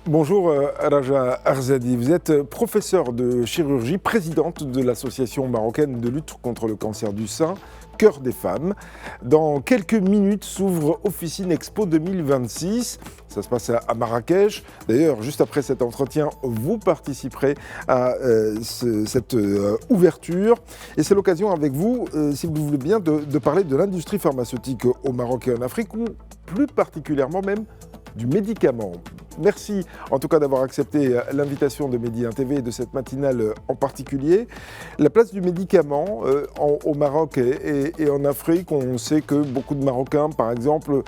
Bonjour Raja Arzadi, vous êtes professeure de chirurgie, présidente de l'association marocaine de lutte contre le cancer du sein, Cœur des femmes. Dans quelques minutes s'ouvre Officine Expo 2026, ça se passe à Marrakech. D'ailleurs, juste après cet entretien, vous participerez à cette ouverture. Et c'est l'occasion avec vous, si vous voulez bien, de parler de l'industrie pharmaceutique au Maroc et en Afrique, ou plus particulièrement même du médicament. Merci en tout cas d'avoir accepté l'invitation de Medi 1 TV et de cette matinale en particulier. La place du médicament au Maroc et en Afrique, on sait que beaucoup de Marocains, par exemple,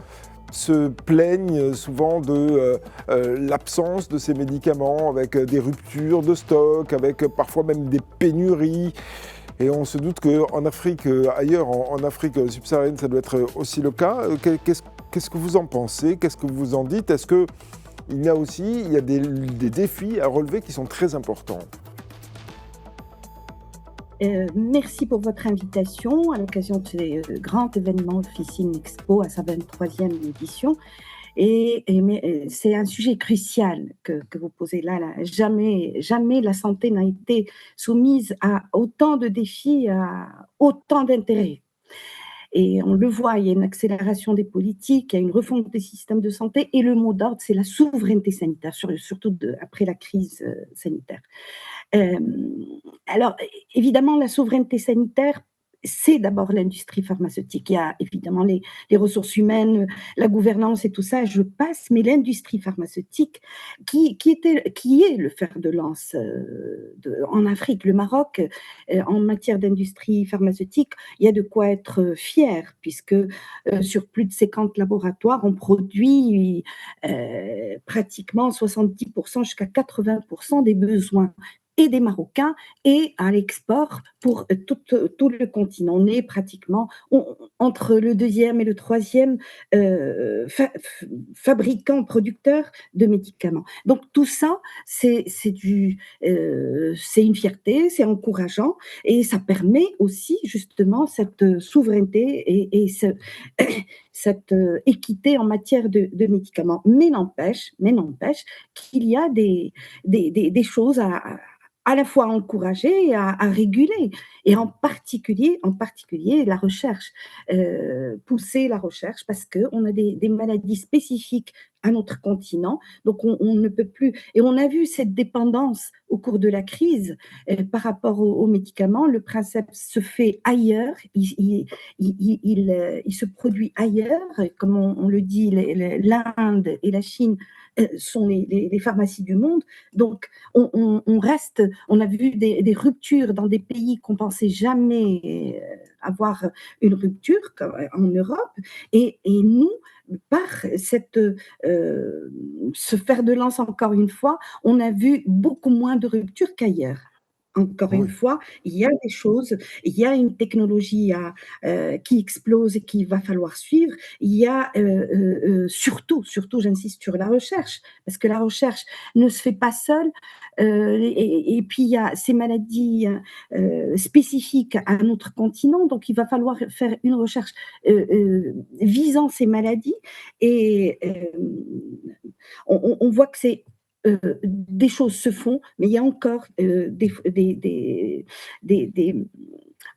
se plaignent souvent de l'absence de ces médicaments, avec des ruptures de stock, avec parfois même des pénuries. Et on se doute qu'en Afrique, ailleurs, en Afrique subsaharienne, ça doit être aussi le cas. Qu'est-ce que vous en pensez? Qu'est-ce que vous en dites? Est-ce qu'il y a aussi des défis à relever qui sont très importants? Merci pour votre invitation à l'occasion de ce grand événement Officine Expo à sa 23e édition. C'est un sujet crucial que vous posez là. Jamais la santé n'a été soumise à autant de défis, à autant d'intérêts. Et on le voit, il y a une accélération des politiques, il y a une refonte des systèmes de santé, et le mot d'ordre, c'est la souveraineté sanitaire, surtout après la crise sanitaire. Alors, évidemment, la souveraineté sanitaire, c'est d'abord l'industrie pharmaceutique. Il y a évidemment les ressources humaines, la gouvernance et tout ça, je passe, mais l'industrie pharmaceutique, qui est le fer de lance en Afrique, le Maroc, en matière d'industrie pharmaceutique, il y a de quoi être fier, puisque sur plus de 50 laboratoires, on produit pratiquement 70% jusqu'à 80% des besoins et des Marocains, et à l'export pour tout le continent. On est pratiquement entre le deuxième et le troisième fabricant, producteur de médicaments. Donc tout ça, c'est une fierté, c'est encourageant, et ça permet aussi justement cette souveraineté et cette équité en matière de médicaments. Mais n'empêche qu'il y a des choses à la fois à encourager et à réguler, et en particulier la recherche, pousser la recherche, parce qu'on a des maladies spécifiques à notre continent, donc on ne peut plus, et on a vu cette dépendance au cours de la crise par rapport aux médicaments. Le principe se fait ailleurs, il se produit ailleurs, comme on le dit, l'Inde et la Chine sont les pharmacies du monde, donc on reste, on a vu des ruptures dans des pays qu'on pensait jamais avoir une rupture, comme en Europe, et nous, par ce fer de lance, encore une fois, on a vu beaucoup moins de ruptures qu'ailleurs. Encore une fois, il y a des choses, il y a une technologie qui explose et qu'il va falloir suivre. Il y a surtout, j'insiste sur la recherche, parce que la recherche ne se fait pas seule. Et puis, il y a ces maladies spécifiques à notre continent, donc il va falloir faire une recherche visant ces maladies. Et on voit que des choses se font, mais il y a encore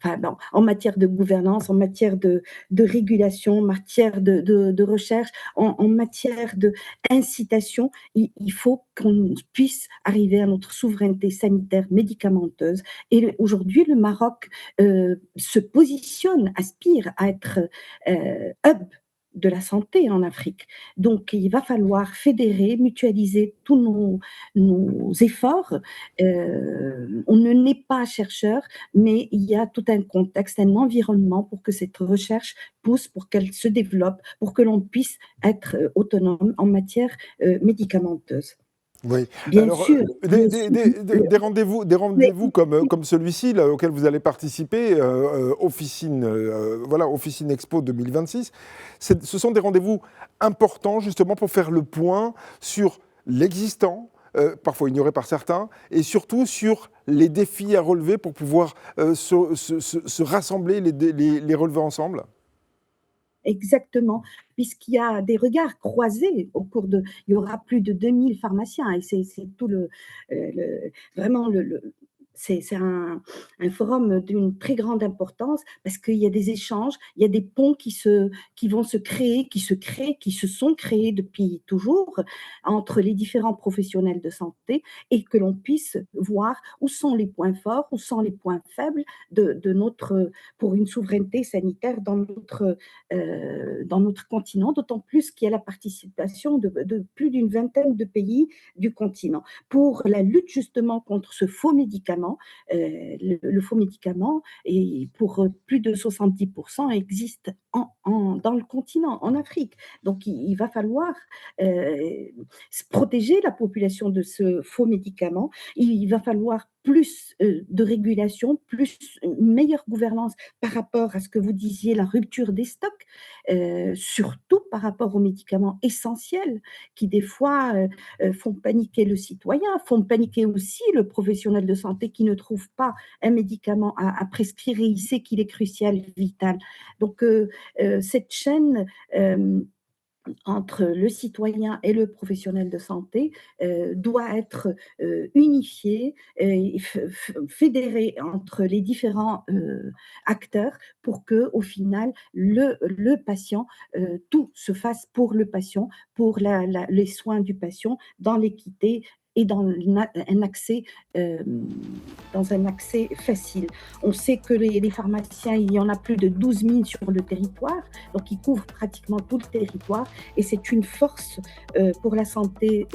enfin, non, en matière de gouvernance, en matière de régulation, en matière de recherche, en matière d'incitation, il faut qu'on puisse arriver à notre souveraineté sanitaire médicamenteuse. Et aujourd'hui, le Maroc se positionne, aspire à être hub de la santé en Afrique. Donc, il va falloir fédérer, mutualiser tous nos efforts. On ne naît pas chercheur, mais il y a tout un contexte, un environnement pour que cette recherche pousse, pour qu'elle se développe, pour que l'on puisse être autonome en matière médicamenteuse. Oui. Bien Alors, sûr. des rendez-vous comme celui-ci, là, auquel vous allez participer, Officine Expo 2026, ce sont des rendez-vous importants justement pour faire le point sur l'existant, parfois ignoré par certains, et surtout sur les défis à relever pour pouvoir se rassembler, les relever ensemble. Exactement, puisqu'il y a des regards croisés au cours de il y aura plus de 2000 pharmaciens et c'est tout vraiment c'est un forum d'une très grande importance parce qu'il y a des échanges, il y a des ponts qui vont se créer, qui se créent, qui se sont créés depuis toujours entre les différents professionnels de santé et que l'on puisse voir où sont les points forts, où sont les points faibles de notre pour une souveraineté sanitaire dans notre continent, d'autant plus qu'il y a la participation de plus d'une vingtaine de pays du continent. Pour la lutte justement contre ce faux médicament, le faux médicament, et pour plus de 70% existe dans le continent, en Afrique. Donc il va falloir protéger la population de ce faux médicament. Il va falloir plus de régulation, plus une meilleure gouvernance par rapport à ce que vous disiez, la rupture des stocks, surtout par rapport aux médicaments essentiels qui des fois font paniquer le citoyen, font paniquer aussi le professionnel de santé qui ne trouve pas un médicament à prescrire et il sait qu'il est crucial, vital. Donc cette chaîne entre le citoyen et le professionnel de santé doit être unifiée, fédérée entre les différents acteurs pour que, au final, le patient, tout se fasse pour le patient, pour les soins du patient, dans l'équité et euh, dans un accès facile. On sait que les pharmaciens, il y en a plus de 12 000 sur le territoire, donc ils couvrent pratiquement tout le territoire et c'est une force pour la santé,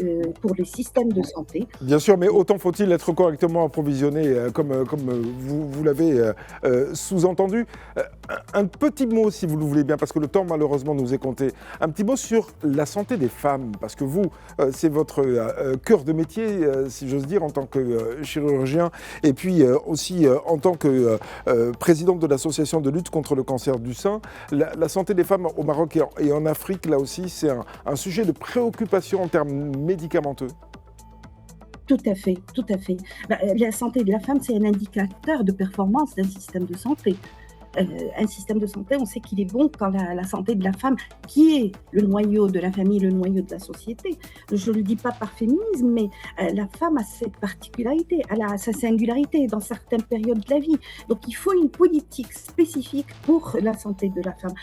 pour le système de santé. Bien sûr, mais autant faut-il être correctement approvisionné, comme vous l'avez sous-entendu. Un petit mot, si vous le voulez bien, parce que le temps malheureusement nous est compté. Un petit mot sur la santé des femmes, parce que vous, c'est votre cœur de métier, si j'ose dire, en tant que chirurgien, et puis aussi en tant que présidente de l'association de lutte contre le cancer du sein. La santé des femmes au Maroc et en Afrique, là aussi, c'est un sujet de préoccupation en termes médicamenteux. Tout à fait, tout à fait. La santé de la femme, c'est un indicateur de performance d'un système de santé. Un système de santé, on sait qu'il est bon quand la santé de la femme, qui est le noyau de la famille, le noyau de la société. Je ne le dis pas par féminisme, mais la femme a cette particularité, elle a sa singularité dans certaines périodes de la vie. Donc il faut une politique spécifique pour la santé de la femme.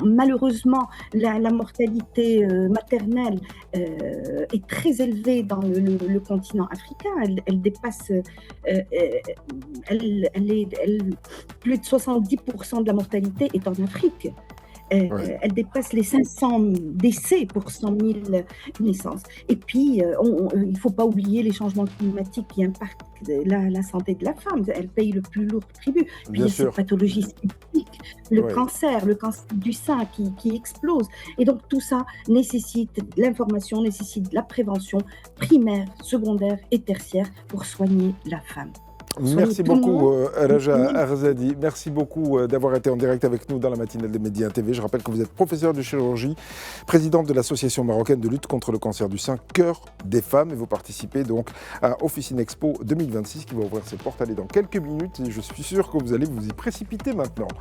Malheureusement, la mortalité maternelle est très élevée dans le continent africain. Elle dépasse, plus de 70% de la mortalité est en Afrique. Ouais. Elle dépasse les 500 décès pour 100 000 naissances. Et puis, il ne faut pas oublier les changements climatiques qui impactent la santé de la femme. Elle paye le plus lourd tribut. Puis il y a ces pathologies spécifiques, le cancer du sein qui explose. Et donc tout ça nécessite l'information, nécessite la prévention primaire, secondaire et tertiaire pour soigner la femme. Merci beaucoup, Raja Arzadi. Merci beaucoup d'avoir été en direct avec nous dans la matinale des Média TV. Je rappelle que vous êtes professeur de chirurgie, présidente de l'Association marocaine de lutte contre le cancer du sein, Cœur des femmes. Et vous participez donc à Officine Expo 2026 qui va ouvrir ses portes. Allez, dans quelques minutes. Et je suis sûr que vous allez vous y précipiter maintenant.